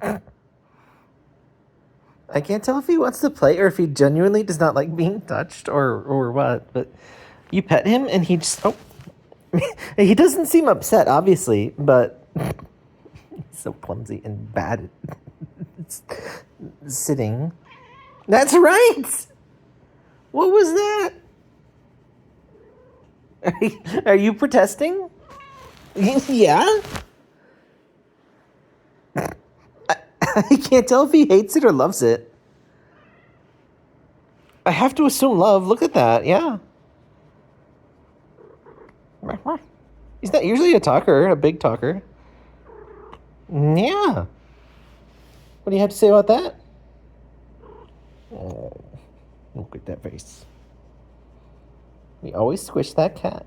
I can't tell if he wants to play or if he genuinely does not like being touched or what, but you pet him and he just, he doesn't seem upset, obviously, but he's so clumsy and bad at sitting. That's right! What was that? Are you protesting? Yeah? I can't tell if he hates it or loves it. I have to assume love. Look at that. Yeah. He's not usually a talker, a big talker. Yeah. What do you have to say about that? Oh, look at that face. We always squish that cat.